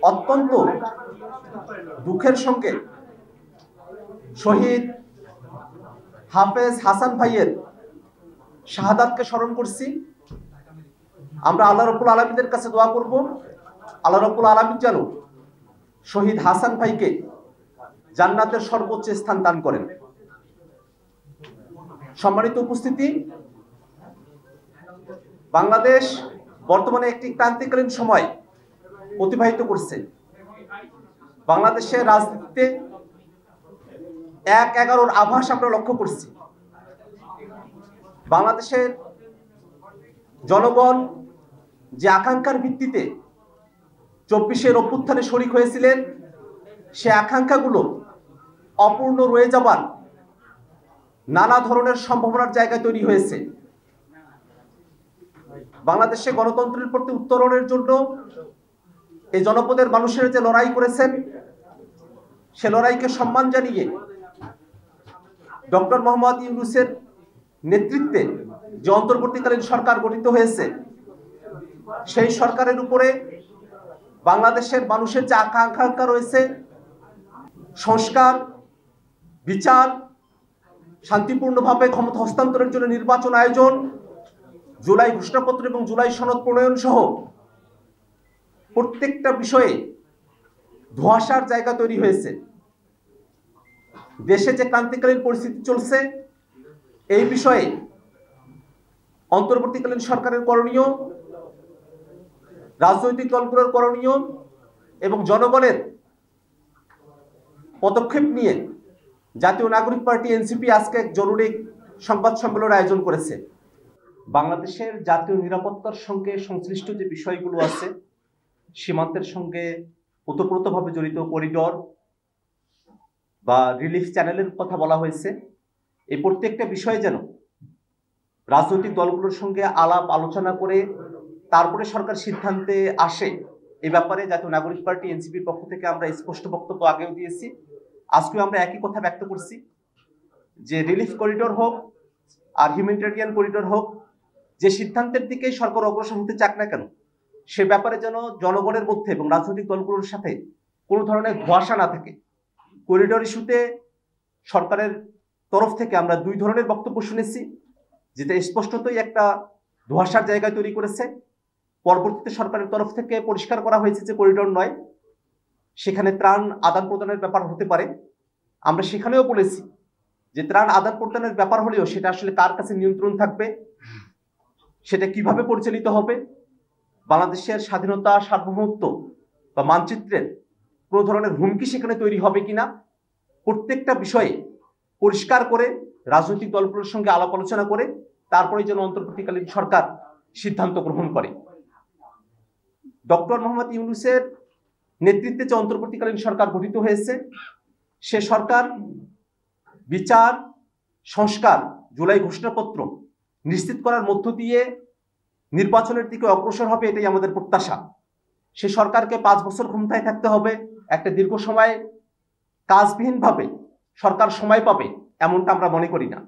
অত্যন্ত দুঃখের সঙ্গে শহীদ হাফেজ হাসান ভাইয়ের শাহাদাতকে স্মরণ করছি। আমরা আল্লাহ রাব্বুল আলামিনের কাছে দোয়া করব, আল্লাহ রাব্বুল আলামিন যেন শহীদ হাসান ভাইকে জান্নাতের সর্বোচ্চ স্থান দান করেন। সম্মানিত উপস্থিতি, বাংলাদেশ বর্তমানে একটি ক্রান্তিকালীন সময় অতিবাহিত করছে। বাংলাদেশের রাজনীতিতে ১/১১-র আভাস আমরা লক্ষ্য করছি। বাংলাদেশের জনগণ যে আকাঙ্ক্ষার ভিত্তিতে ২৪শে অভ্যুত্থানে শরিক হয়েছিলেন, সে আকাঙ্ক্ষাগুলো অপূর্ণ রয়ে যাবার নানা ধরনের সম্ভাবনার জায়গায় তৈরি হয়েছে। বাংলাদেশে গণতন্ত্রের প্রতি উত্তরণের জন্য এই জনপদের মানুষের যে লড়াই করেছেন, সে লড়াইকে সম্মান জানিয়ে ডক্টর মোহাম্মদ ইউনূসের নেতৃত্বে যে অন্তর্বর্তীকালীন সরকার গঠিত হয়েছে, সেই সরকারের উপরে বাংলাদেশের মানুষের যে আকাঙ্ক্ষা রয়েছে, সংস্কার, বিচার, শান্তিপূর্ণভাবে ক্ষমতা হস্তান্তরের জন্য নির্বাচন আয়োজন, জুলাই ঘোষণাপত্র এবং জুলাই সনদ প্রণয়ন সহ প্রত্যেকটা বিষয়ে ধোঁয়াশার জায়গা তৈরি হয়েছে। দেশে যে ক্রান্তিকালীন পরিস্থিতি চলছে, এই বিষয়ে অন্তর্বর্তীকালীন সরকারের করণীয়, রাজনৈতিক দলগুলোর করণীয় এবং জনগণের পদক্ষেপ নিয়ে জাতীয় নাগরিক পার্টি এনসিপি আজকে এক জরুরি সংবাদ সম্মেলনের আয়োজন করেছে। বাংলাদেশের জাতীয় নিরাপত্তার সঙ্গে সংশ্লিষ্ট যে বিষয়গুলো আছে, সীমান্তের সঙ্গে ওতপ্রোতভাবে জড়িত করিডর বা রিলিফ চ্যানেলের কথা বলা হয়েছে, এই প্রত্যেকটা বিষয়ে যেন রাজনৈতিক দলগুলোর সঙ্গে আলাপ আলোচনা করে তারপরে সরকার সিদ্ধান্তে আসে, এ ব্যাপারে জাতীয় নাগরিক পার্টি এনসিপির পক্ষ থেকে আমরা স্পষ্ট বক্তব্য আগেও দিয়েছি, আজকেও আমরা একই কথা ব্যক্ত করছি যে রিলিফ করিডর হোক আর হিউম্যানিটেরিয়ান করিডর হোক, যে সিদ্ধান্তের দিকেই সরকার অগ্রসর হতে চাক না কেন, সে ব্যাপারে যেন জনগণের মধ্যে এবং রাজনৈতিক দলগুলোর সাথে কোনো ধরনের ধোঁয়াশা না থাকে। করিডর ইস্যুতে সরকারের তরফ থেকে আমরা দুই ধরনের বক্তব্য শুনেছি, যেটা স্পষ্টতই একটা ধোঁয়াশার জায়গায় তৈরি করেছে। পরবর্তীতে সরকারের তরফ থেকে পরিষ্কার করা হয়েছে যে করিডর নয়, সেখানে ত্রাণ আদান প্রদানের ব্যাপার হতে পারে। আমরা সেখানেও বলেছি যে ত্রাণ আদান প্রদানের ব্যাপার হলেও সেটা আসলে কার কাছে নিয়ন্ত্রণ থাকবে, সেটা কিভাবে পরিচালিত হবে, বাংলাদেশের স্বাধীনতা, সার্বভৌমত্ব বা মানচিত্রের কোনো ধরনের হুমকি সেখানে তৈরি হবে কিনা, প্রত্যেকটা বিষয়ে পরিষ্কার করে রাজনৈতিক দলগুলোর সঙ্গে আলাপ আলোচনা করে তারপরে যেন অন্তর্বর্তীকালীন সরকার সিদ্ধান্ত গ্রহণ করে। ডক্টর মোহাম্মদ ইউনূসের নেতৃত্বে যে অন্তর্বর্তীকালীন সরকার গঠিত হয়েছে, সে সরকার বিচার, সংস্কার, জুলাই ঘোষণাপত্র নিশ্চিত করার মধ্য দিয়ে নির্বাচনের দিকে অগ্রসর হবে, এটাই আমাদের প্রত্যাশা। সে সরকারকে 5 বছর ক্ষমতায় থাকতে হবে, একটা দীর্ঘ সময় কাজবিহীনভাবে সরকার সময় পাবে এমনটা আমরা মনে করি না।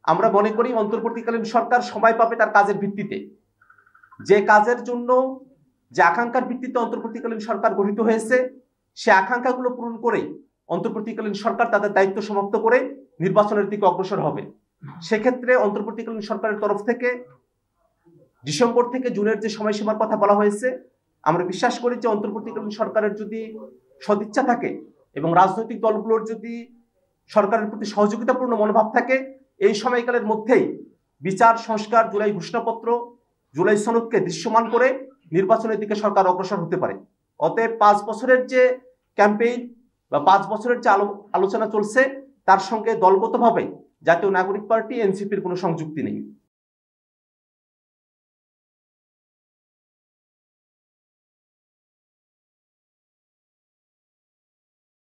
আমরা মনে করি অন্তর্বর্তীকালীন সরকার সময় পাবে তার কাজের ভিত্তিতে, যে কাজের জন্য যে আকাঙ্ক্ষার ভিত্তিতে অন্তর্বর্তীকালীন সরকার গঠিত হয়েছে, সে আকাঙ্ক্ষাগুলো পূরণ করে অন্তর্বর্তীকালীন সরকার তাদের দায়িত্ব সমাপ্ত করে নির্বাচনের দিকে অগ্রসর হবে। সেক্ষেত্রে অন্তর্বর্তীকালীন সরকারের তরফ থেকে ডিসেম্বর থেকে জুনের যে সময়সীমার কথা বলা হয়েছে, আমরা বিশ্বাস করি যে অন্তর্বর্তীকালীন সরকারের যদি সদিচ্ছা থাকে এবং রাজনৈতিক দলগুলোর যদি সরকারের প্রতি সহযোগিতাপূর্ণ মনোভাব থাকে, এই সময়কালের মধ্যেই বিচার, সংস্কার, জুলাই ঘোষণাপত্র, জুলাই সনদকে দৃশ্যমান করে নির্বাচনের দিকে সরকার অগ্রসর হতে পারে। অতএব 5 বছরের যে ক্যাম্পেইন বা 5 বছরের যে আলোচনা চলছে, তার সঙ্গে দলগতভাবে জাতীয় নাগরিক পার্টি এনসিপির কোনো সংযুক্তি নেই।